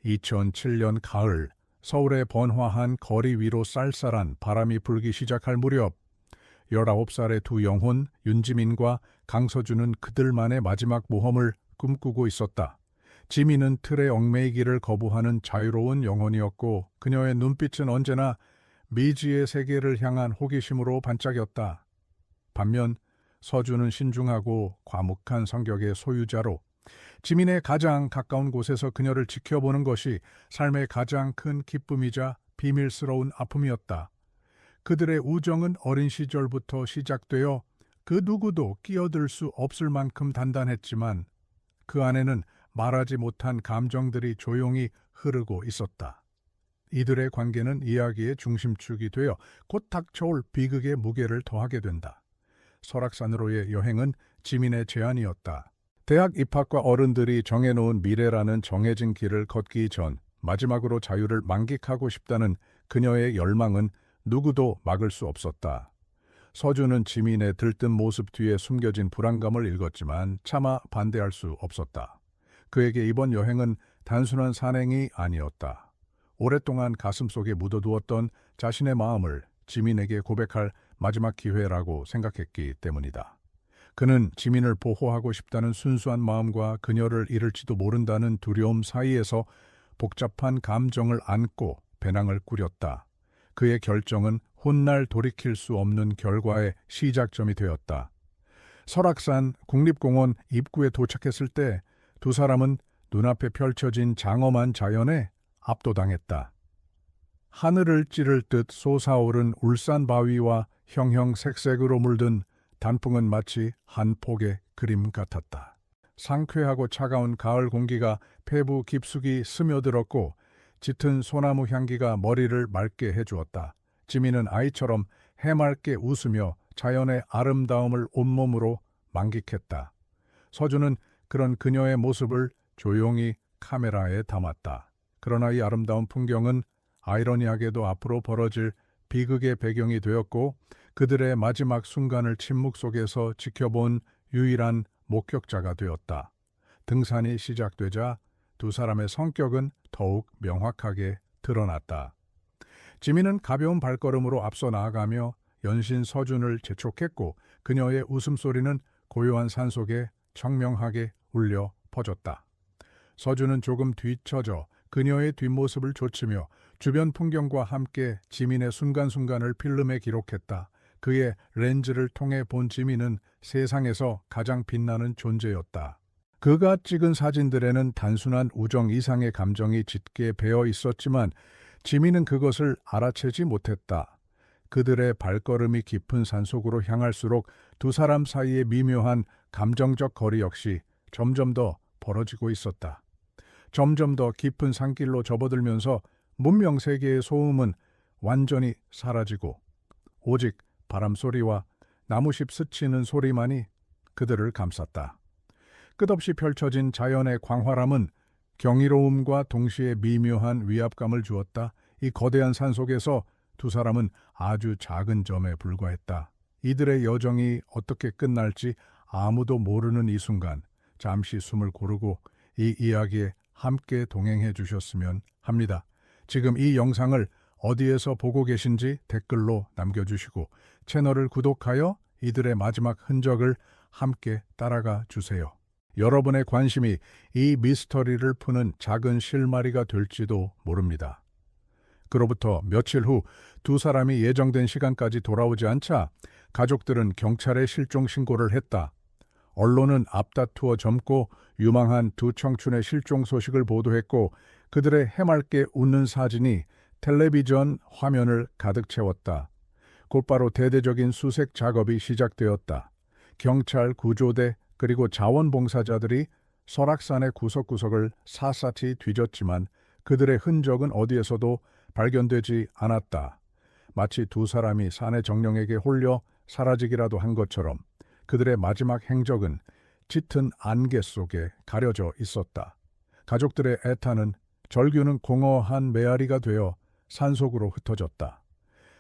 2007년 가을, 서울의 번화한 거리 위로 쌀쌀한 바람이 불기 시작할 무렵 19살의 두 영혼 윤지민과 강서준은 그들만의 마지막 모험을 꿈꾸고 있었다. 지민은 틀에 얽매이기를 거부하는 자유로운 영혼이었고 그녀의 눈빛은 언제나 미지의 세계를 향한 호기심으로 반짝였다. 반면 서준은 신중하고 과묵한 성격의 소유자로 지민의 가장 가까운 곳에서 그녀를 지켜보는 것이 삶의 가장 큰 기쁨이자 비밀스러운 아픔이었다. 그들의 우정은 어린 시절부터 시작되어 그 누구도 끼어들 수 없을 만큼 단단했지만 그 안에는 말하지 못한 감정들이 조용히 흐르고 있었다. 이들의 관계는 이야기의 중심축이 되어 곧 닥쳐올 비극의 무게를 더하게 된다. 설악산으로의 여행은 지민의 제안이었다. 대학 입학과 어른들이 정해놓은 미래라는 정해진 길을 걷기 전 마지막으로 자유를 만끽하고 싶다는 그녀의 열망은 누구도 막을 수 없었다. 서준은 지민의 들뜬 모습 뒤에 숨겨진 불안감을 읽었지만 차마 반대할 수 없었다. 그에게 이번 여행은 단순한 산행이 아니었다. 오랫동안 가슴속에 묻어두었던 자신의 마음을 지민에게 고백할 마지막 기회라고 생각했기 때문이다. 그는 지민을 보호하고 싶다는 순수한 마음과 그녀를 잃을지도 모른다는 두려움 사이에서 복잡한 감정을 안고 배낭을 꾸렸다. 그의 결정은 훗날 돌이킬 수 없는 결과의 시작점이 되었다. 설악산 국립공원 입구에 도착했을 때 두 사람은 눈앞에 펼쳐진 장엄한 자연에 압도당했다. 하늘을 찌를 듯 솟아오른 울산 바위와 형형색색으로 물든 단풍은 마치 한 폭의 그림 같았다. 상쾌하고 차가운 가을 공기가 폐부 깊숙이 스며들었고 짙은 소나무 향기가 머리를 맑게 해주었다. 지민은 아이처럼 해맑게 웃으며 자연의 아름다움을 온몸으로 만끽했다. 서준은 그런 그녀의 모습을 조용히 카메라에 담았다. 그러나 이 아름다운 풍경은 아이러니하게도 앞으로 벌어질 비극의 배경이 되었고 그들의 마지막 순간을 침묵 속에서 지켜본 유일한 목격자가 되었다. 등산이 시작되자 두 사람의 성격은 더욱 명확하게 드러났다. 지민은 가벼운 발걸음으로 앞서 나아가며 연신 서준을 재촉했고 그녀의 웃음소리는 고요한 산속에 청명하게 울려 퍼졌다. 서준은 조금 뒤처져 그녀의 뒷모습을 좇으며 주변 풍경과 함께 지민의 순간순간을 필름에 기록했다. 그의 렌즈를 통해 본 지민은 세상에서 가장 빛나는 존재였다. 그가 찍은 사진들에는 단순한 우정 이상의 감정이 짙게 배어 있었지만 지민은 그것을 알아채지 못했다. 그들의 발걸음이 깊은 산속으로 향할수록 두 사람 사이의 미묘한 감정적 거리 역시 점점 더 벌어지고 있었다. 점점 더 깊은 산길로 접어들면서 문명 세계의 소음은 완전히 사라지고 오직 바람소리와 나무잎 스치는 소리만이 그들을 감쌌다. 끝없이 펼쳐진 자연의 광활함은 경이로움과 동시에 미묘한 위압감을 주었다. 이 거대한 산 속에서 두 사람은 아주 작은 점에 불과했다. 이들의 여정이 어떻게 끝날지 아무도 모르는 이 순간 잠시 숨을 고르고 이 이야기에 함께 동행해 주셨으면 합니다. 지금 이 영상을 어디에서 보고 계신지 댓글로 남겨주시고 채널을 구독하여 이들의 마지막 흔적을 함께 따라가 주세요. 여러분의 관심이 이 미스터리를 푸는 작은 실마리가 될지도 모릅니다. 그로부터 며칠 후 두 사람이 예정된 시간까지 돌아오지 않자 가족들은 경찰에 실종 신고를 했다. 언론은 앞다투어 젊고 유망한 두 청춘의 실종 소식을 보도했고 그들의 해맑게 웃는 사진이 텔레비전 화면을 가득 채웠다. 곧바로 대대적인 수색 작업이 시작되었다. 경찰, 구조대 그리고 자원봉사자들이 설악산의 구석구석을 샅샅이 뒤졌지만 그들의 흔적은 어디에서도 발견되지 않았다. 마치 두 사람이 산의 정령에게 홀려 사라지기라도 한 것처럼 그들의 마지막 행적은 짙은 안개 속에 가려져 있었다. 가족들의 애타는 절규는 공허한 메아리가 되어 산속으로 흩어졌다.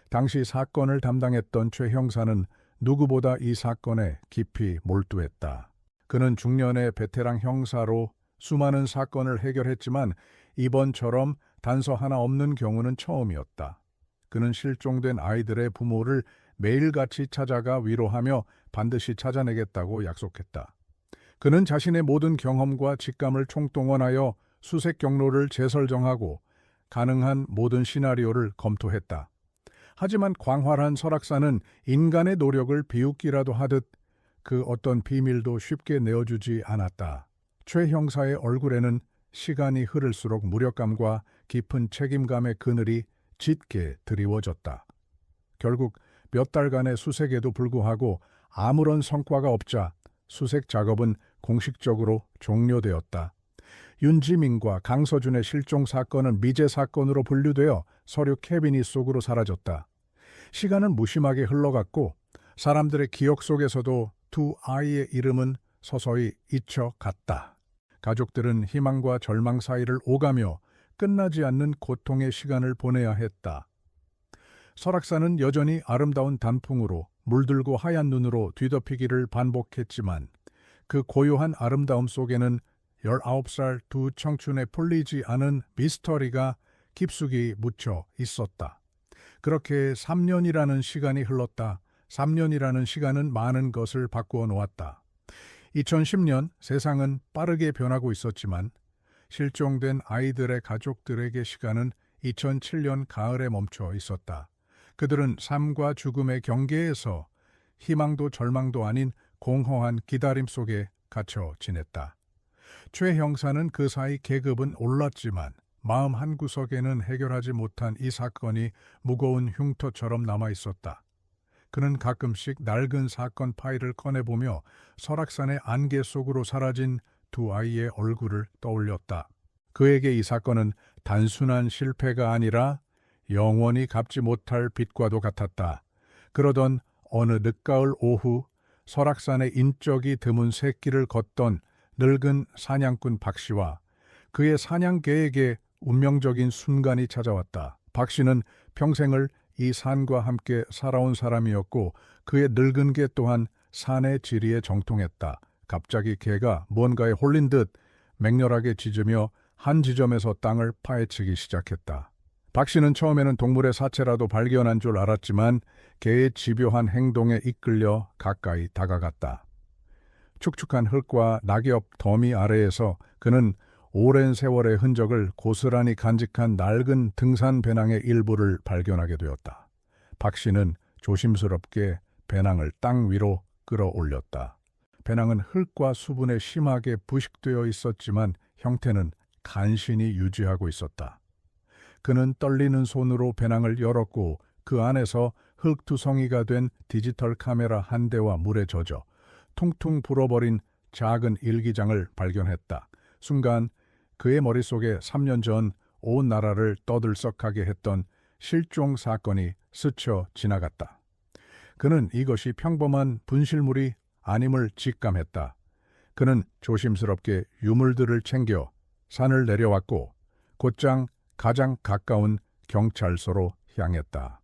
당시 사건을 담당했던 최 형사는 누구보다 이 사건에 깊이 몰두했다. 그는 중년의 베테랑 형사로 수많은 사건을 해결했지만 이번처럼 단서 하나 없는 경우는 처음이었다. 그는 실종된 아이들의 부모를 매일같이 찾아가 위로하며 반드시 찾아내겠다고 약속했다. 그는 자신의 모든 경험과 직감을 총동원하여 수색 경로를 재설정하고 가능한 모든 시나리오를 검토했다. 하지만 광활한 설악산은 인간의 노력을 비웃기라도 하듯 그 어떤 비밀도 쉽게 내어주지 않았다. 최 형사의 얼굴에는 시간이 흐를수록 무력감과 깊은 책임감의 그늘이 짙게 드리워졌다. 결국 몇 달간의 수색에도 불구하고 아무런 성과가 없자 수색 작업은 공식적으로 종료되었다. 윤지민과 강서준의 실종 사건은 미제 사건으로 분류되어 서류 캐비닛 속으로 사라졌다. 시간은 무심하게 흘러갔고 사람들의 기억 속에서도 두 아이의 이름은 서서히 잊혀갔다. 가족들은 희망과 절망 사이를 오가며 끝나지 않는 고통의 시간을 보내야 했다. 설악산은 여전히 아름다운 단풍으로 물들고 하얀 눈으로 뒤덮이기를 반복했지만 그 고요한 아름다움 속에는 19살 두 청춘의 풀리지 않은 미스터리가 깊숙이 묻혀 있었다. 그렇게 3년이라는 시간이 흘렀다. 3년이라는 시간은 많은 것을 바꾸어 놓았다. 2010년 세상은 빠르게 변하고 있었지만 실종된 아이들의 가족들에게 시간은 2007년 가을에 멈춰 있었다. 그들은 삶과 죽음의 경계에서 희망도 절망도 아닌 공허한 기다림 속에 갇혀 지냈다. 최 형사는 그 사이 계급은 올랐지만 마음 한구석에는 해결하지 못한 이 사건이 무거운 흉터처럼 남아 있었다. 그는 가끔씩 낡은 사건 파일을 꺼내보며 설악산의 안개 속으로 사라진 두 아이의 얼굴을 떠올렸다. 그에게 이 사건은 단순한 실패가 아니라 영원히 갚지 못할 빚과도 같았다. 그러던 어느 늦가을 오후 설악산의 인적이 드문 새길을 걷던 늙은 사냥꾼 박씨와 그의 사냥개에게 운명적인 순간이 찾아왔다. 박씨는 평생을 이 산과 함께 살아온 사람이었고 그의 늙은 개 또한 산의 지리에 정통했다. 갑자기 개가 뭔가에 홀린 듯 맹렬하게 짖으며 한 지점에서 땅을 파헤치기 시작했다. 박씨는 처음에는 동물의 사체라도 발견한 줄 알았지만 개의 집요한 행동에 이끌려 가까이 다가갔다. 축축한 흙과 낙엽 더미 아래에서 그는 오랜 세월의 흔적을 고스란히 간직한 낡은 등산 배낭의 일부를 발견하게 되었다. 박씨는 조심스럽게 배낭을 땅 위로 끌어올렸다. 배낭은 흙과 수분에 심하게 부식되어 있었지만 형태는 간신히 유지하고 있었다. 그는 떨리는 손으로 배낭을 열었고 그 안에서 흙투성이가 된 디지털 카메라 한 대와 물에 젖어 퉁퉁 불어버린 작은 일기장을 발견했다. 순간 그의 머릿속에 3년 전 온 나라를 떠들썩하게 했던 실종 사건이 스쳐 지나갔다. 그는 이것이 평범한 분실물이 아님을 직감했다. 그는 조심스럽게 유물들을 챙겨 산을 내려왔고 곧장 가장 가까운 경찰서로 향했다.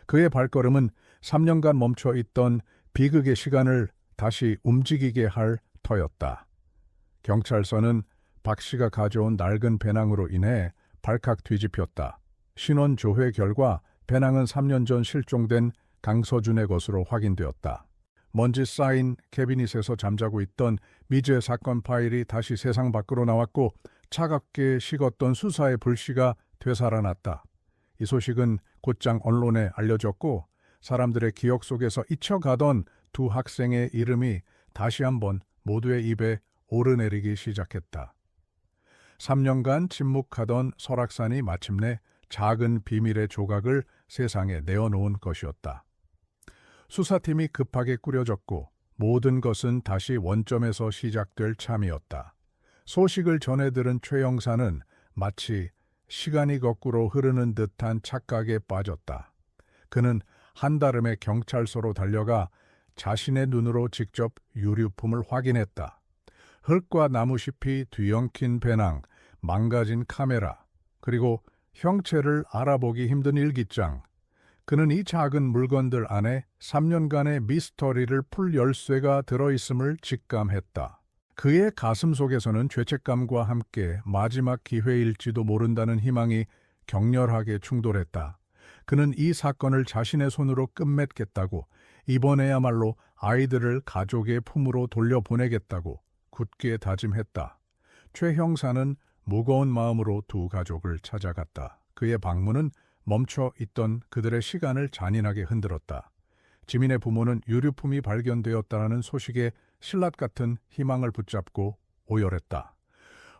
그의 발걸음은 3년간 멈춰 있던 비극의 시간을 다시 움직이게 할 터였다. 경찰서는 박 씨가 가져온 낡은 배낭으로 인해 발칵 뒤집혔다. 신원 조회 결과 배낭은 3년 전 실종된 강서준의 것으로 확인되었다. 먼지 쌓인 캐비닛에서 잠자고 있던 미제 사건 파일이 다시 세상 밖으로 나왔고 차갑게 식었던 수사의 불씨가 되살아났다. 이 소식은 곧장 언론에 알려졌고 사람들의 기억 속에서 잊혀가던 두 학생의 이름이 다시 한번 모두의 입에 오르내리기 시작했다. 3년간 침묵하던 설악산이 마침내 작은 비밀의 조각을 세상에 내어놓은 것이었다. 수사팀이 급하게 꾸려졌고 모든 것은 다시 원점에서 시작될 참이었다. 소식을 전해들은 최 형사는 마치 시간이 거꾸로 흐르는 듯한 착각에 빠졌다. 그는 한달음에 경찰서로 달려가 자신의 눈으로 직접 유류품을 확인했다. 흙과 나무잎이 뒤엉킨 배낭, 망가진 카메라, 그리고 형체를 알아보기 힘든 일기장. 그는 이 작은 물건들 안에 3년간의 미스터리를 풀 열쇠가 들어있음을 직감했다. 그의 가슴 속에서는 죄책감과 함께 마지막 기회일지도 모른다는 희망이 격렬하게 충돌했다. 그는 이 사건을 자신의 손으로 끝맺겠다고, 이번에야말로 아이들을 가족의 품으로 돌려보내겠다고 굳게 다짐했다. 최 형사는 무거운 마음으로 두 가족을 찾아갔다. 그의 방문은 멈춰 있던 그들의 시간을 잔인하게 흔들었다. 지민의 부모는 유류품이 발견되었다는 소식에 신라 같은 희망을 붙잡고 오열했다.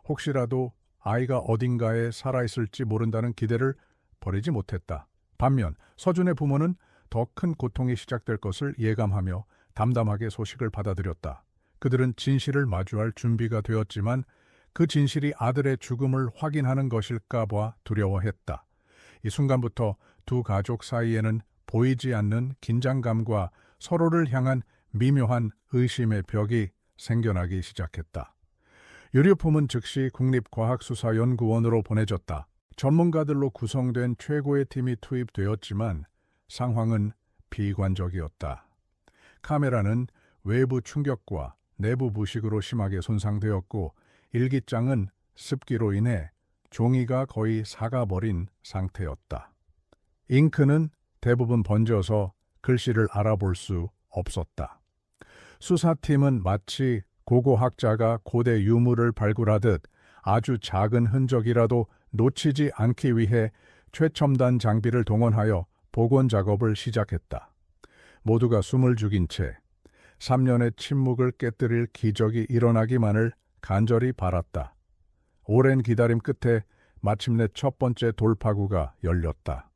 혹시라도 아이가 어딘가에 살아있을지 모른다는 기대를 버리지 못했다. 반면 서준의 부모는 더 큰 고통이 시작될 것을 예감하며 담담하게 소식을 받아들였다. 그들은 진실을 마주할 준비가 되었지만 그 진실이 아들의 죽음을 확인하는 것일까 봐 두려워했다. 이 순간부터 두 가족 사이에는 보이지 않는 긴장감과 서로를 향한 미묘한 의심의 벽이 생겨나기 시작했다. 유류품은 즉시 국립과학수사연구원으로 보내졌다. 전문가들로 구성된 최고의 팀이 투입되었지만 상황은 비관적이었다. 카메라는 외부 충격과 내부 부식으로 심하게 손상되었고 일기장은 습기로 인해 종이가 거의 삭아버린 상태였다. 잉크는 대부분 번져서 글씨를 알아볼 수 없었다. 수사팀은 마치 고고학자가 고대 유물을 발굴하듯 아주 작은 흔적이라도 놓치지 않기 위해 최첨단 장비를 동원하여 복원 작업을 시작했다. 모두가 숨을 죽인 채 3년의 침묵을 깨뜨릴 기적이 일어나기만을 간절히 바랐다. 오랜 기다림 끝에 마침내 첫 번째 돌파구가 열렸다.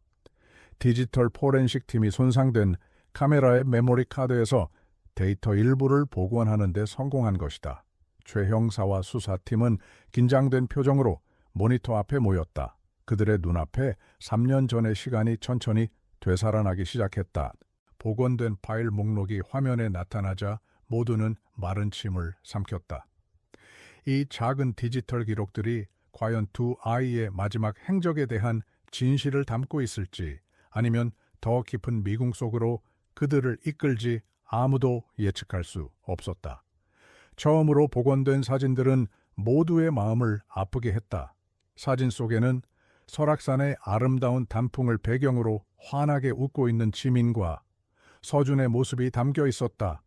디지털 포렌식 팀이 손상된 카메라의 메모리 카드에서 데이터 일부를 복원하는 데 성공한 것이다. 최 형사와 수사팀은 긴장된 표정으로 모니터 앞에 모였다. 그들의 눈앞에 3년 전의 시간이 천천히 되살아나기 시작했다. 복원된 파일 목록이 화면에 나타나자 모두는 마른 침을 삼켰다. 이 작은 디지털 기록들이 과연 두 아이의 마지막 행적에 대한 진실을 담고 있을지 아니면 더 깊은 미궁 속으로 그들을 이끌지 아무도 예측할 수 없었다. 처음으로 복원된 사진들은 모두의 마음을 아프게 했다. 사진 속에는 설악산의 아름다운 단풍을 배경으로 환하게 웃고 있는 지민과 서준의 모습이 담겨 있었다.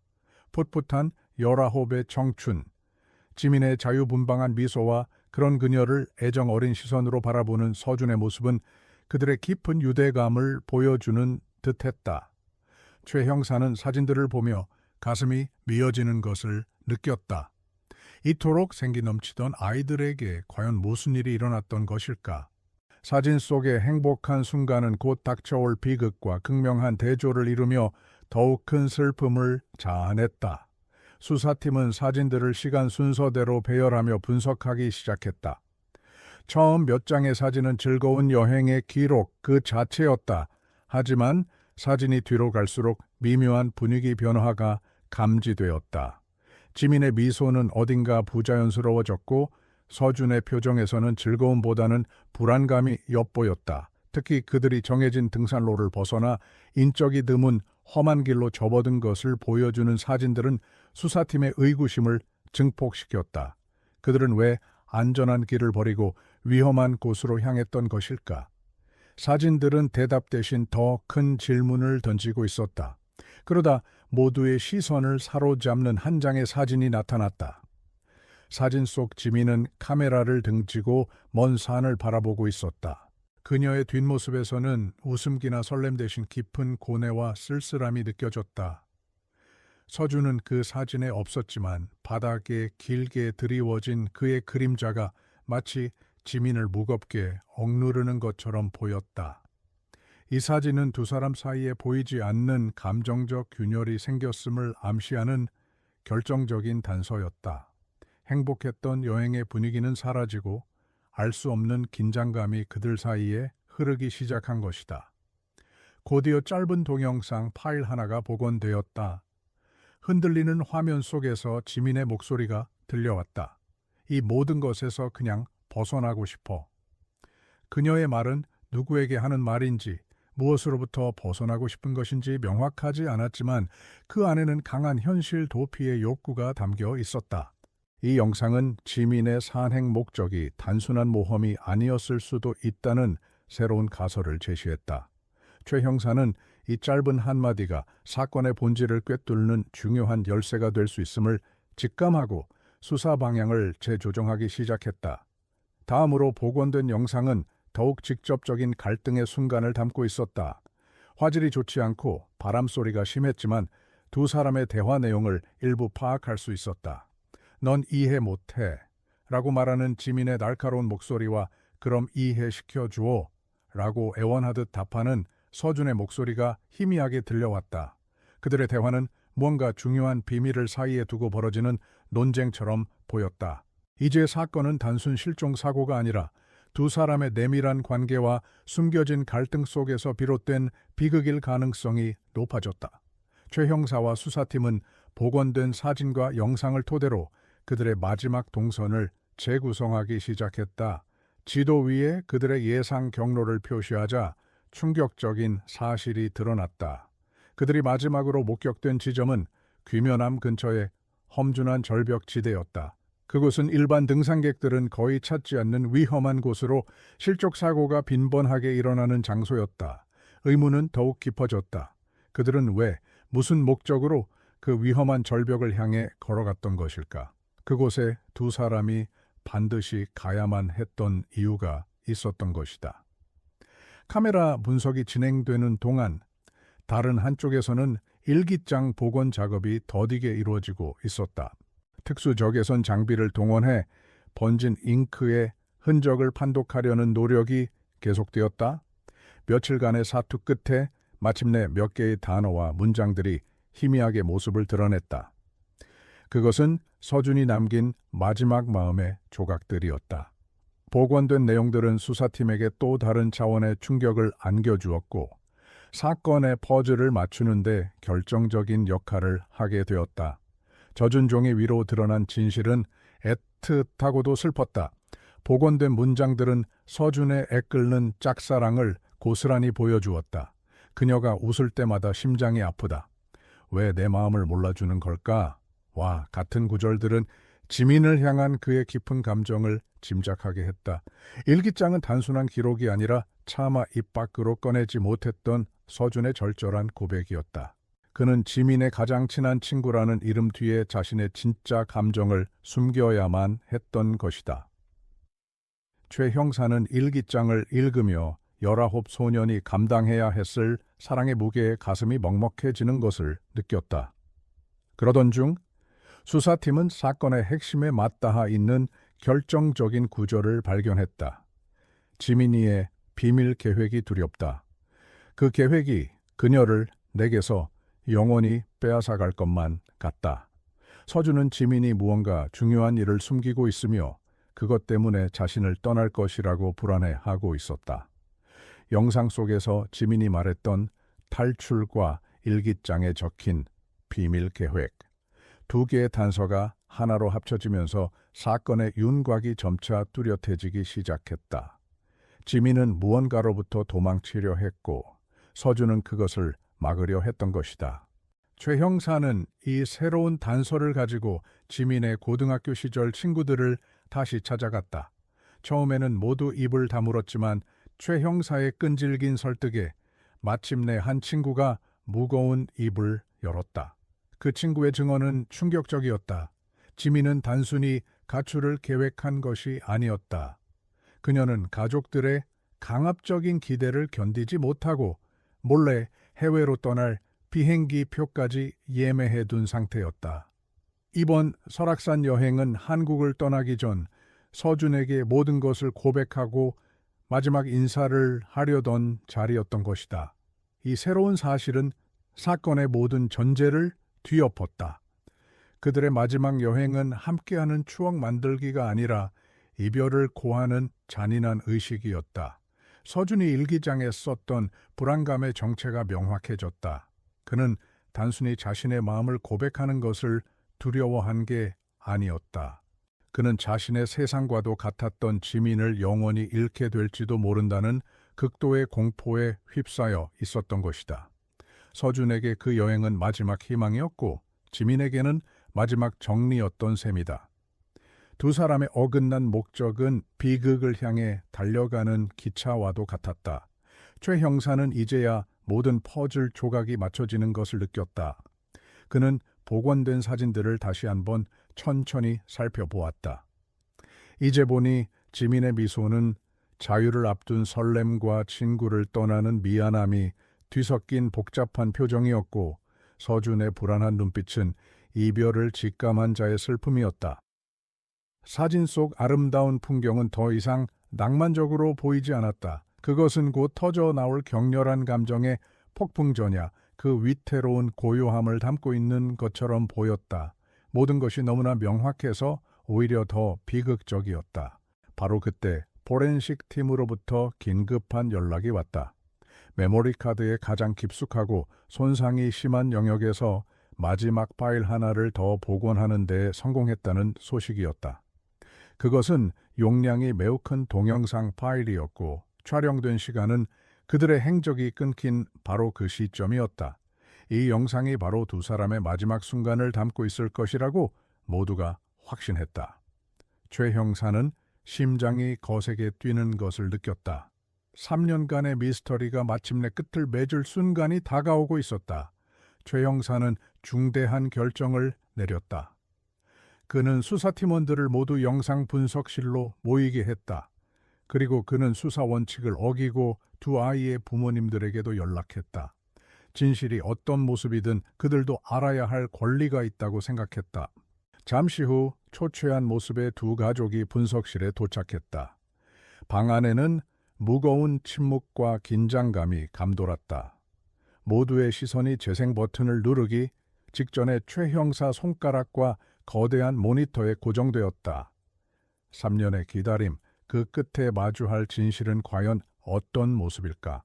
풋풋한 19의 청춘, 지민의 자유분방한 미소와 그런 그녀를 애정 어린 시선으로 바라보는 서준의 모습은 그들의 깊은 유대감을 보여주는 듯했다. 최 형사는 사진들을 보며 가슴이 미어지는 것을 느꼈다. 이토록 생기 넘치던 아이들에게 과연 무슨 일이 일어났던 것일까? 사진 속의 행복한 순간은 곧 닥쳐올 비극과 극명한 대조를 이루며 더욱 큰 슬픔을 자아냈다. 수사팀은 사진들을 시간 순서대로 배열하며 분석하기 시작했다. 처음 몇 장의 사진은 즐거운 여행의 기록 그 자체였다. 하지만 사진이 뒤로 갈수록 미묘한 분위기 변화가 감지되었다. 지민의 미소는 어딘가 부자연스러워졌고 서준의 표정에서는 즐거움보다는 불안감이 엿보였다. 특히 그들이 정해진 등산로를 벗어나 인적이 드문 험한 길로 접어든 것을 보여주는 사진들은 수사팀의 의구심을 증폭시켰다. 그들은 왜 안전한 길을 버리고 위험한 곳으로 향했던 것일까? 사진들은 대답 대신 더 큰 질문을 던지고 있었다. 그러다 모두의 시선을 사로잡는 한 장의 사진이 나타났다. 사진 속 지민은 카메라를 등지고 먼 산을 바라보고 있었다. 그녀의 뒷모습에서는 웃음기나 설렘 대신 깊은 고뇌와 쓸쓸함이 느껴졌다. 서준은 그 사진에 없었지만 바닥에 길게 드리워진 그의 그림자가 마치 지민을 무겁게 억누르는 것처럼 보였다. 이 사진은 두 사람 사이에 보이지 않는 감정적 균열이 생겼음을 암시하는 결정적인 단서였다. 행복했던 여행의 분위기는 사라지고 알 수 없는 긴장감이 그들 사이에 흐르기 시작한 것이다. 곧이어 짧은 동영상 파일 하나가 복원되었다. 흔들리는 화면 속에서 지민의 목소리가 들려왔다. 이 모든 것에서 그냥 벗어나고 싶어. 그녀의 말은 누구에게 하는 말인지 무엇으로부터 벗어나고 싶은 것인지 명확하지 않았지만 그 안에는 강한 현실 도피의 욕구가 담겨 있었다. 이 영상은 지민의 산행 목적이 단순한 모험이 아니었을 수도 있다는 새로운 가설을 제시했다. 최 형사는 이 짧은 한마디가 사건의 본질을 꿰뚫는 중요한 열쇠가 될 수 있음을 직감하고 수사 방향을 재조정하기 시작했다. 다음으로 복원된 영상은 더욱 직접적인 갈등의 순간을 담고 있었다. 화질이 좋지 않고 바람 소리가 심했지만 두 사람의 대화 내용을 일부 파악할 수 있었다. 넌 이해 못해 라고 말하는 지민의 날카로운 목소리와 그럼 이해시켜 주오 라고 애원하듯 답하는 서준의 목소리가 희미하게 들려왔다. 그들의 대화는 무언가 중요한 비밀을 사이에 두고 벌어지는 논쟁처럼 보였다. 이제 사건은 단순 실종 사고가 아니라 두 사람의 내밀한 관계와 숨겨진 갈등 속에서 비롯된 비극일 가능성이 높아졌다. 최 형사와 수사팀은 복원된 사진과 영상을 토대로 그들의 마지막 동선을 재구성하기 시작했다. 지도 위에 그들의 예상 경로를 표시하자 충격적인 사실이 드러났다. 그들이 마지막으로 목격된 지점은 귀면암 근처의 험준한 절벽지대였다. 그곳은 일반 등산객들은 거의 찾지 않는 위험한 곳으로 실족 사고가 빈번하게 일어나는 장소였다. 의문은 더욱 깊어졌다. 그들은 왜, 무슨 목적으로 그 위험한 절벽을 향해 걸어갔던 것일까? 그곳에 두 사람이 반드시 가야만 했던 이유가 있었던 것이다. 카메라 분석이 진행되는 동안 다른 한쪽에서는 일기장 복원 작업이 더디게 이루어지고 있었다. 특수 적외선 장비를 동원해 번진 잉크의 흔적을 판독하려는 노력이 계속되었다. 며칠간의 사투 끝에 마침내 몇 개의 단어와 문장들이 희미하게 모습을 드러냈다. 그것은 서준이 남긴 마지막 마음의 조각들이었다. 복원된 내용들은 수사팀에게 또 다른 차원의 충격을 안겨주었고 사건의 퍼즐을 맞추는데 결정적인 역할을 하게 되었다. 젖은 종이 위로 드러난 진실은 애틋하고도 슬펐다. 복원된 문장들은 서준의 애끓는 짝사랑을 고스란히 보여주었다. 그녀가 웃을 때마다 심장이 아프다. 왜 내 마음을 몰라주는 걸까? 와, 같은 구절들은 지민을 향한 그의 깊은 감정을 짐작하게 했다. 일기장은 단순한 기록이 아니라 차마 입 밖으로 꺼내지 못했던 서준의 절절한 고백이었다. 그는 지민의 가장 친한 친구라는 이름 뒤에 자신의 진짜 감정을 숨겨야만 했던 것이다. 최 형사는 일기장을 읽으며 19 소년이 감당해야 했을 사랑의 무게에 가슴이 먹먹해지는 것을 느꼈다. 그러던 중 수사팀은 사건의 핵심에 맞닿아 있는 결정적인 구절을 발견했다. 지민이의 비밀 계획이 두렵다. 그 계획이 그녀를 내게서 영원히 빼앗아갈 것만 같다. 서준은 지민이 무언가 중요한 일을 숨기고 있으며 그것 때문에 자신을 떠날 것이라고 불안해하고 있었다. 영상 속에서 지민이 말했던 탈출과 일기장에 적힌 비밀 계획. 두 개의 단서가 하나로 합쳐지면서 사건의 윤곽이 점차 뚜렷해지기 시작했다. 지민은 무언가로부터 도망치려 했고 서준은 그것을 막으려 했던 것이다. 최 형사는 이 새로운 단서를 가지고 지민의 고등학교 시절 친구들을 다시 찾아갔다. 처음에는 모두 입을 다물었지만 최 형사의 끈질긴 설득에 마침내 한 친구가 무거운 입을 열었다. 그 친구의 증언은 충격적이었다. 지민은 단순히 가출을 계획한 것이 아니었다. 그녀는 가족들의 강압적인 기대를 견디지 못하고 몰래 해외로 떠날 비행기 표까지 예매해 둔 상태였다. 이번 설악산 여행은 한국을 떠나기 전 서준에게 모든 것을 고백하고 마지막 인사를 하려던 자리였던 것이다. 이 새로운 사실은 사건의 모든 전제를 뒤엎었다. 그들의 마지막 여행은 함께하는 추억 만들기가 아니라 이별을 고하는 잔인한 의식이었다. 서준이 일기장에 썼던 불안감의 정체가 명확해졌다. 그는 단순히 자신의 마음을 고백하는 것을 두려워한 게 아니었다. 그는 자신의 세상과도 같았던 지민을 영원히 잃게 될지도 모른다는 극도의 공포에 휩싸여 있었던 것이다. 서준에게 그 여행은 마지막 희망이었고 지민에게는 마지막 정리였던 셈이다. 두 사람의 어긋난 목적은 비극을 향해 달려가는 기차와도 같았다. 최 형사는 이제야 모든 퍼즐 조각이 맞춰지는 것을 느꼈다. 그는 복원된 사진들을 다시 한번 천천히 살펴보았다. 이제 보니 지민의 미소는 자유를 앞둔 설렘과 친구를 떠나는 미안함이 뒤섞인 복잡한 표정이었고, 서준의 불안한 눈빛은 이별을 직감한 자의 슬픔이었다. 사진 속 아름다운 풍경은 더 이상 낭만적으로 보이지 않았다. 그것은 곧 터져 나올 격렬한 감정의 폭풍전야, 그 위태로운 고요함을 담고 있는 것처럼 보였다. 모든 것이 너무나 명확해서 오히려 더 비극적이었다. 바로 그때 포렌식 팀으로부터 긴급한 연락이 왔다. 메모리 카드의 가장 깊숙하고 손상이 심한 영역에서 마지막 파일 하나를 더 복원하는 데 성공했다는 소식이었다. 그것은 용량이 매우 큰 동영상 파일이었고, 촬영된 시간은 그들의 행적이 끊긴 바로 그 시점이었다. 이 영상이 바로 두 사람의 마지막 순간을 담고 있을 것이라고 모두가 확신했다. 최 형사는 심장이 거세게 뛰는 것을 느꼈다. 3년간의 미스터리가 마침내 끝을 맺을 순간이 다가오고 있었다. 최 형사는 중대한 결정을 내렸다. 그는 수사팀원들을 모두 영상 분석실로 모이게 했다. 그리고 그는 수사 원칙을 어기고 두 아이의 부모님들에게도 연락했다. 진실이 어떤 모습이든 그들도 알아야 할 권리가 있다고 생각했다. 잠시 후 초췌한 모습의 두 가족이 분석실에 도착했다. 방 안에는 무거운 침묵과 긴장감이 감돌았다. 모두의 시선이 재생 버튼을 누르기 직전에 최 형사 손가락과 거대한 모니터에 고정되었다. 3년의 기다림, 그 끝에 마주할 진실은 과연 어떤 모습일까?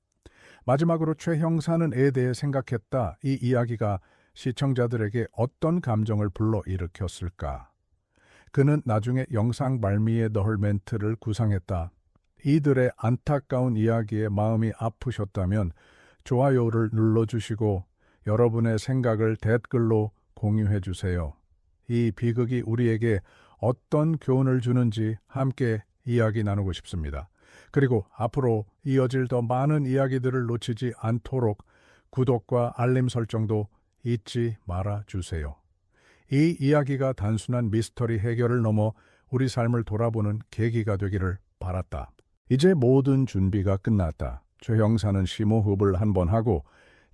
마지막으로 최 형사는 에 대해 생각했다. 이 이야기가 시청자들에게 어떤 감정을 불러일으켰을까? 그는 나중에 영상 말미에 넣을 멘트를 구상했다. 이들의 안타까운 이야기에 마음이 아프셨다면 좋아요를 눌러주시고 여러분의 생각을 댓글로 공유해주세요. 이 비극이 우리에게 어떤 교훈을 주는지 함께 이야기 나누고 싶습니다. 그리고 앞으로 이어질 더 많은 이야기들을 놓치지 않도록 구독과 알림 설정도 잊지 말아주세요. 이 이야기가 단순한 미스터리 해결을 넘어 우리 삶을 돌아보는 계기가 되기를 바랐다. 이제 모든 준비가 끝났다. 최 형사는 심호흡을 한번 하고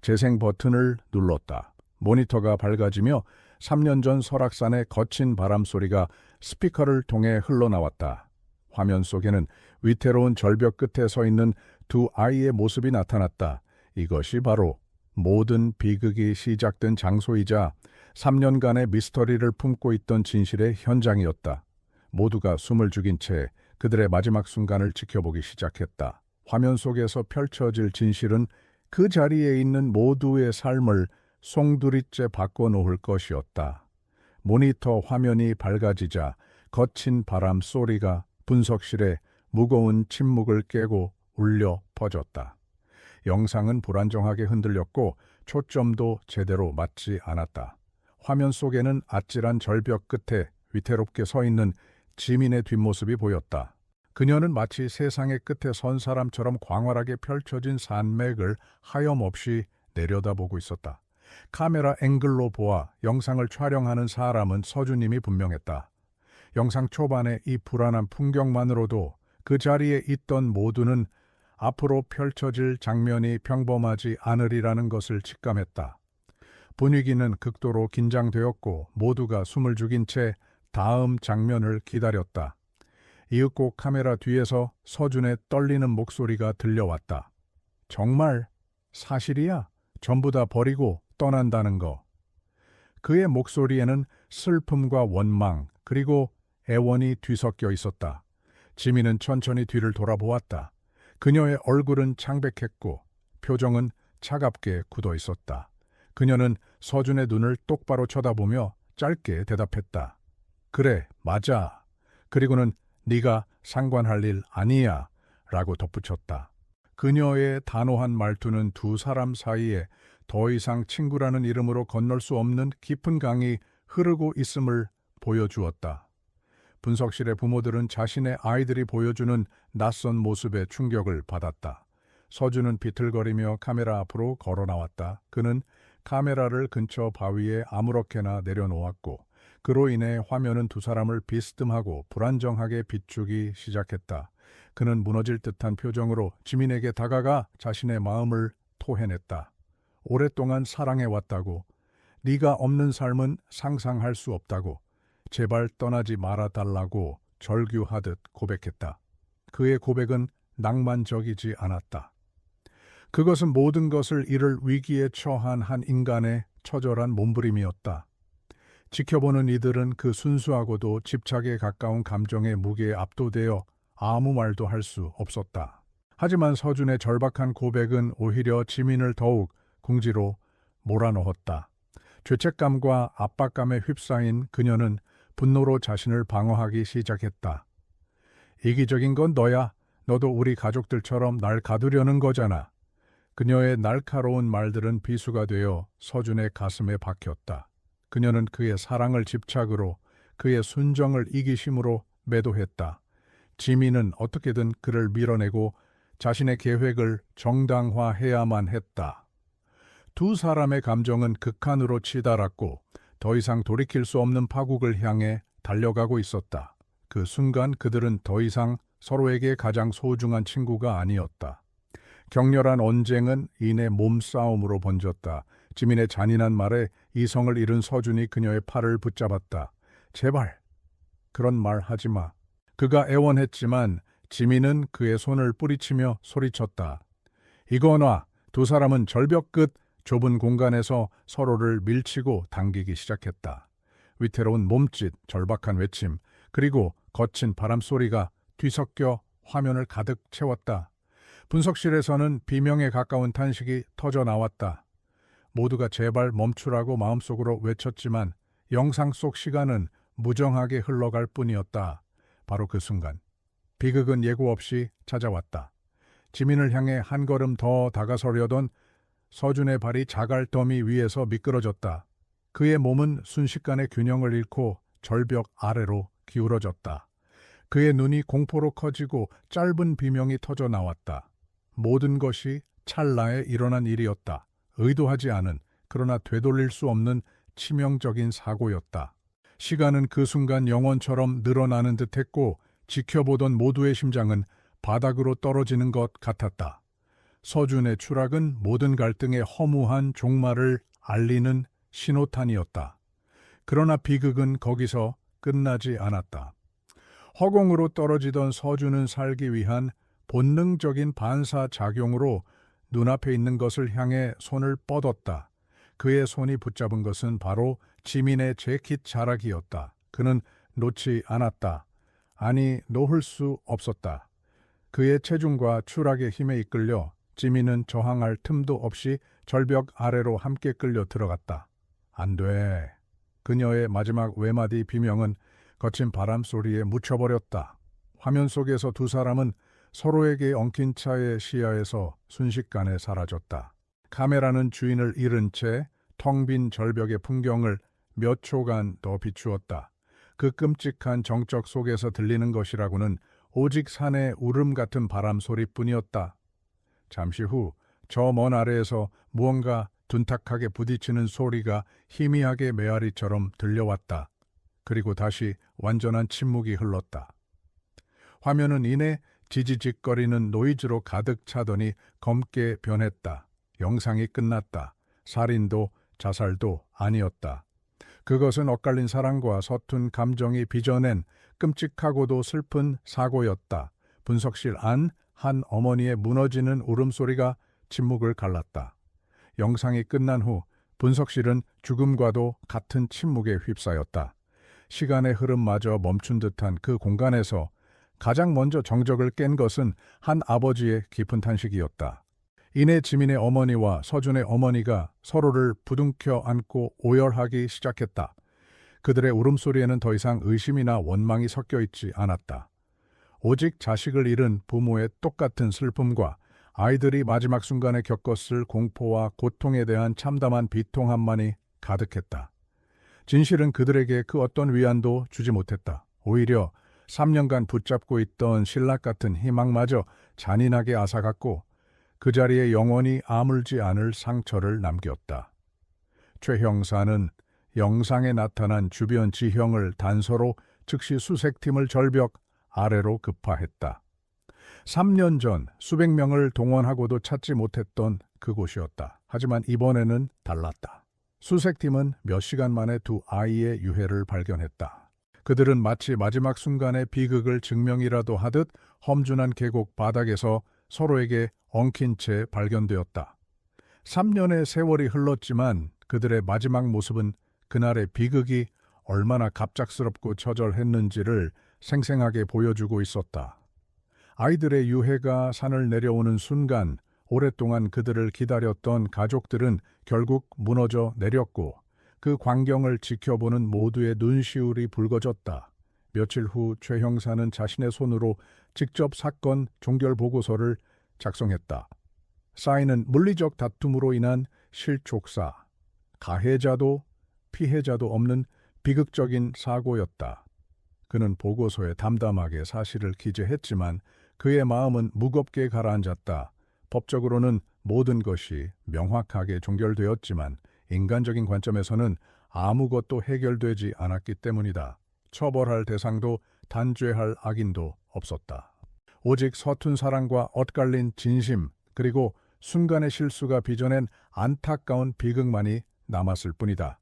재생 버튼을 눌렀다. 모니터가 밝아지며 3년 전 설악산의 거친 바람 소리가 스피커를 통해 흘러나왔다. 화면 속에는 위태로운 절벽 끝에 서 있는 두 아이의 모습이 나타났다. 이것이 바로 모든 비극이 시작된 장소이자 3년간의 미스터리를 품고 있던 진실의 현장이었다. 모두가 숨을 죽인 채 그들의 마지막 순간을 지켜보기 시작했다. 화면 속에서 펼쳐질 진실은 그 자리에 있는 모두의 삶을 송두리째 바꿔놓을 것이었다. 모니터 화면이 밝아지자 거친 바람 소리가 분석실에 무거운 침묵을 깨고 울려 퍼졌다. 영상은 불안정하게 흔들렸고 초점도 제대로 맞지 않았다. 화면 속에는 아찔한 절벽 끝에 위태롭게 서 있는 지민의 뒷모습이 보였다. 그녀는 마치 세상의 끝에 선 사람처럼 광활하게 펼쳐진 산맥을 하염없이 내려다보고 있었다. 카메라 앵글로 보아 영상을 촬영하는 사람은 서준님이 분명했다. 영상 초반의 이 불안한 풍경만으로도 그 자리에 있던 모두는 앞으로 펼쳐질 장면이 평범하지 않으리라는 것을 직감했다. 분위기는 극도로 긴장되었고 모두가 숨을 죽인 채 다음 장면을 기다렸다. 이윽고 카메라 뒤에서 서준의 떨리는 목소리가 들려왔다. 정말 사실이야? 전부 다 버리고 떠난다는 거. 그의 목소리에는 슬픔과 원망 그리고 애원이 뒤섞여 있었다. 지민은 천천히 뒤를 돌아보았다. 그녀의 얼굴은 창백했고 표정은 차갑게 굳어 있었다. 그녀는 서준의 눈을 똑바로 쳐다보며 짧게 대답했다. 그래, 맞아. 그리고는 네가 상관할 일 아니야 라고 덧붙였다. 그녀의 단호한 말투는 두 사람 사이에 더 이상 친구라는 이름으로 건널 수 없는 깊은 강이 흐르고 있음을 보여주었다. 분석실의 부모들은 자신의 아이들이 보여주는 낯선 모습에 충격을 받았다. 서준은 비틀거리며 카메라 앞으로 걸어 나왔다. 그는 카메라를 근처 바위에 아무렇게나 내려놓았고 그로 인해 화면은 두 사람을 비스듬하고 불안정하게 비추기 시작했다. 그는 무너질 듯한 표정으로 지민에게 다가가 자신의 마음을 토해냈다. 오랫동안 사랑해왔다고, 네가 없는 삶은 상상할 수 없다고, 제발 떠나지 말아달라고 절규하듯 고백했다. 그의 고백은 낭만적이지 않았다. 그것은 모든 것을 잃을 위기에 처한 한 인간의 처절한 몸부림이었다. 지켜보는 이들은 그 순수하고도 집착에 가까운 감정의 무게에 압도되어 아무 말도 할 수 없었다. 하지만 서준의 절박한 고백은 오히려 지민을 더욱 궁지로 몰아넣었다. 죄책감과 압박감에 휩싸인 그녀는 분노로 자신을 방어하기 시작했다. 이기적인 건 너야. 너도 우리 가족들처럼 날 가두려는 거잖아. 그녀의 날카로운 말들은 비수가 되어 서준의 가슴에 박혔다. 그녀는 그의 사랑을 집착으로, 그의 순정을 이기심으로 매도했다. 지민은 어떻게든 그를 밀어내고 자신의 계획을 정당화해야만 했다. 두 사람의 감정은 극한으로 치달았고 더 이상 돌이킬 수 없는 파국을 향해 달려가고 있었다. 그 순간 그들은 더 이상 서로에게 가장 소중한 친구가 아니었다. 격렬한 언쟁은 이내 몸싸움으로 번졌다. 지민의 잔인한 말에 이성을 잃은 서준이 그녀의 팔을 붙잡았다. 제발, 그런 말 하지 마. 그가 애원했지만 지민은 그의 손을 뿌리치며 소리쳤다. 이거 놔. 두 사람은 절벽 끝 좁은 공간에서 서로를 밀치고 당기기 시작했다. 위태로운 몸짓, 절박한 외침, 그리고 거친 바람소리가 뒤섞여 화면을 가득 채웠다. 분석실에서는 비명에 가까운 탄식이 터져 나왔다. 모두가 제발 멈추라고 마음속으로 외쳤지만 영상 속 시간은 무정하게 흘러갈 뿐이었다. 바로 그 순간 비극은 예고 없이 찾아왔다. 지민을 향해 한 걸음 더 다가서려던 서준의 발이 자갈 더미 위에서 미끄러졌다. 그의 몸은 순식간에 균형을 잃고 절벽 아래로 기울어졌다. 그의 눈이 공포로 커지고 짧은 비명이 터져 나왔다. 모든 것이 찰나에 일어난 일이었다. 의도하지 않은, 그러나 되돌릴 수 없는 치명적인 사고였다. 시간은 그 순간 영원처럼 늘어나는 듯했고 지켜보던 모두의 심장은 바닥으로 떨어지는 것 같았다. 서준의 추락은 모든 갈등의 허무한 종말을 알리는 신호탄이었다. 그러나 비극은 거기서 끝나지 않았다. 허공으로 떨어지던 서준은 살기 위한 본능적인 반사작용으로 눈앞에 있는 것을 향해 손을 뻗었다. 그의 손이 붙잡은 것은 바로 지민의 재킷 자락이었다. 그는 놓지 않았다. 아니, 놓을 수 없었다. 그의 체중과 추락의 힘에 이끌려 지민은 저항할 틈도 없이 절벽 아래로 함께 끌려 들어갔다. 안 돼. 그녀의 마지막 외마디 비명은 거친 바람 소리에 묻혀버렸다. 화면 속에서 두 사람은 서로에게 엉킨 차의 시야에서 순식간에 사라졌다. 카메라는 주인을 잃은 채 텅 빈 절벽의 풍경을 몇 초간 더 비추었다. 그 끔찍한 정적 속에서 들리는 것이라고는 오직 산의 울음 같은 바람 소리뿐이었다. 잠시 후 저 먼 아래에서 무언가 둔탁하게 부딪히는 소리가 희미하게 메아리처럼 들려왔다. 그리고 다시 완전한 침묵이 흘렀다. 화면은 이내 지지직거리는 노이즈로 가득 차더니 검게 변했다. 영상이 끝났다. 살인도 자살도 아니었다. 그것은 엇갈린 사랑과 서툰 감정이 빚어낸 끔찍하고도 슬픈 사고였다. 분석실 안 한 어머니의 무너지는 울음소리가 침묵을 갈랐다. 영상이 끝난 후 분석실은 죽음과도 같은 침묵에 휩싸였다. 시간의 흐름마저 멈춘 듯한 그 공간에서 가장 먼저 정적을 깬 것은 한 아버지의 깊은 탄식이었다. 이내 지민의 어머니와 서준의 어머니가 서로를 부둥켜 안고 오열하기 시작했다. 그들의 울음소리에는 더 이상 의심이나 원망이 섞여 있지 않았다. 오직 자식을 잃은 부모의 똑같은 슬픔과 아이들이 마지막 순간에 겪었을 공포와 고통에 대한 참담한 비통함만이 가득했다. 진실은 그들에게 그 어떤 위안도 주지 못했다. 오히려 3년간 붙잡고 있던 신락 같은 희망마저 잔인하게 앗아갔고 그 자리에 영원히 아물지 않을 상처를 남겼다. 최 형사는 영상에 나타난 주변 지형을 단서로 즉시 수색팀을 절벽 아래로 급파했다. 3년 전 수백 명을 동원하고도 찾지 못했던 그곳이었다. 하지만 이번에는 달랐다. 수색팀은 몇 시간 만에 두 아이의 유해를 발견했다. 그들은 마치 마지막 순간의 비극을 증명이라도 하듯 험준한 계곡 바닥에서 서로에게 엉킨 채 발견되었다. 3년의 세월이 흘렀지만 그들의 마지막 모습은 그날의 비극이 얼마나 갑작스럽고 처절했는지를 생생하게 보여주고 있었다. 아이들의 유해가 산을 내려오는 순간 오랫동안 그들을 기다렸던 가족들은 결국 무너져 내렸고 그 광경을 지켜보는 모두의 눈시울이 붉어졌다. 며칠 후 최 형사는 자신의 손으로 직접 사건 종결 보고서를 작성했다. 쌓이는 물리적 다툼으로 인한 실족사, 가해자도 피해자도 없는 비극적인 사고였다. 그는 보고서에 담담하게 사실을 기재했지만 그의 마음은 무겁게 가라앉았다. 법적으로는 모든 것이 명확하게 종결되었지만 인간적인 관점에서는 아무것도 해결되지 않았기 때문이다. 처벌할 대상도 단죄할 악인도 없었다. 오직 서툰 사랑과 엇갈린 진심 그리고 순간의 실수가 빚어낸 안타까운 비극만이 남았을 뿐이다.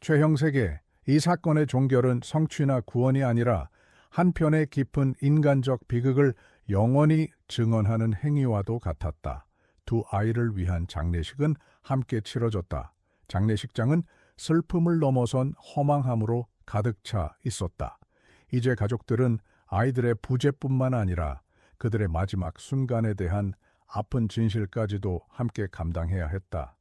최 형사에게 이 사건의 종결은 성취나 구원이 아니라 한편의 깊은 인간적 비극을 영원히 증언하는 행위와도 같았다. 두 아이를 위한 장례식은 함께 치러졌다. 장례식장은 슬픔을 넘어선 허망함으로 가득 차 있었다. 이제 가족들은 아이들의 부재뿐만 아니라 그들의 마지막 순간에 대한 아픈 진실까지도 함께 감당해야 했다.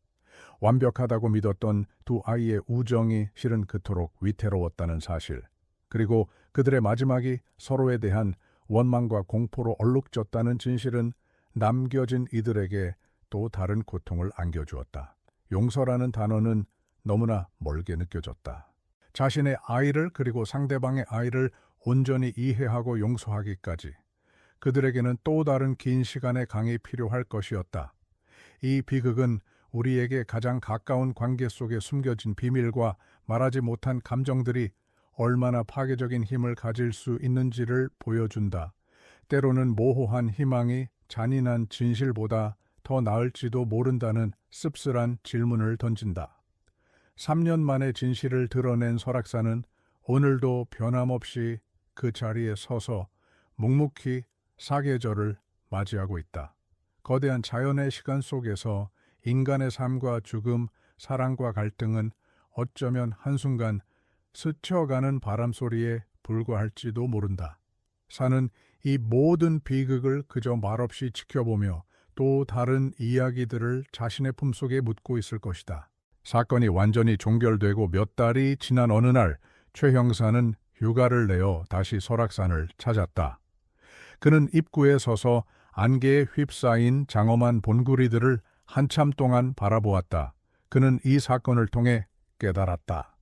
완벽하다고 믿었던 두 아이의 우정이 실은 그토록 위태로웠다는 사실, 그리고 그들의 마지막이 서로에 대한 원망과 공포로 얼룩졌다는 진실은 남겨진 이들에게 또 다른 고통을 안겨주었다. 용서라는 단어는 너무나 멀게 느껴졌다. 자신의 아이를 그리고 상대방의 아이를 온전히 이해하고 용서하기까지 그들에게는 또 다른 긴 시간의 강이 필요할 것이었다. 이 비극은 우리에게 가장 가까운 관계 속에 숨겨진 비밀과 말하지 못한 감정들이 얼마나 파괴적인 힘을 가질 수 있는지를 보여준다. 때로는 모호한 희망이 잔인한 진실보다 더 나을지도 모른다는 씁쓸한 질문을 던진다. 3년 만에 진실을 드러낸 설악산은 오늘도 변함없이 그 자리에 서서 묵묵히 사계절을 맞이하고 있다. 거대한 자연의 시간 속에서 인간의 삶과 죽음, 사랑과 갈등은 어쩌면 한순간 스쳐가는 바람소리에 불과할지도 모른다. 산은 이 모든 비극을 그저 말없이 지켜보며 또 다른 이야기들을 자신의 품속에 묻고 있을 것이다. 사건이 완전히 종결되고 몇 달이 지난 어느 날 최 형사는 휴가를 내어 다시 설악산을 찾았다. 그는 입구에 서서 안개에 휩싸인 장엄한 본구리들을 한참 동안 바라보았다. 그는 이 사건을 통해 깨달았다.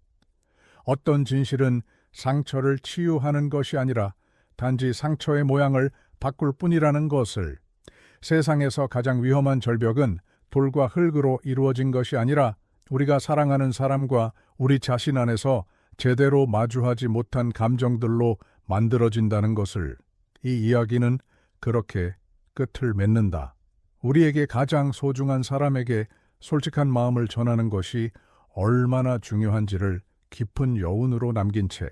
어떤 진실은 상처를 치유하는 것이 아니라 단지 상처의 모양을 바꿀 뿐이라는 것을, 세상에서 가장 위험한 절벽은 돌과 흙으로 이루어진 것이 아니라 우리가 사랑하는 사람과 우리 자신 안에서 제대로 마주하지 못한 감정들로 만들어진다는 것을, 이 이야기는 그렇게 끝을 맺는다. 우리에게 가장 소중한 사람에게 솔직한 마음을 전하는 것이 얼마나 중요한지를 깊은 여운으로 남긴 채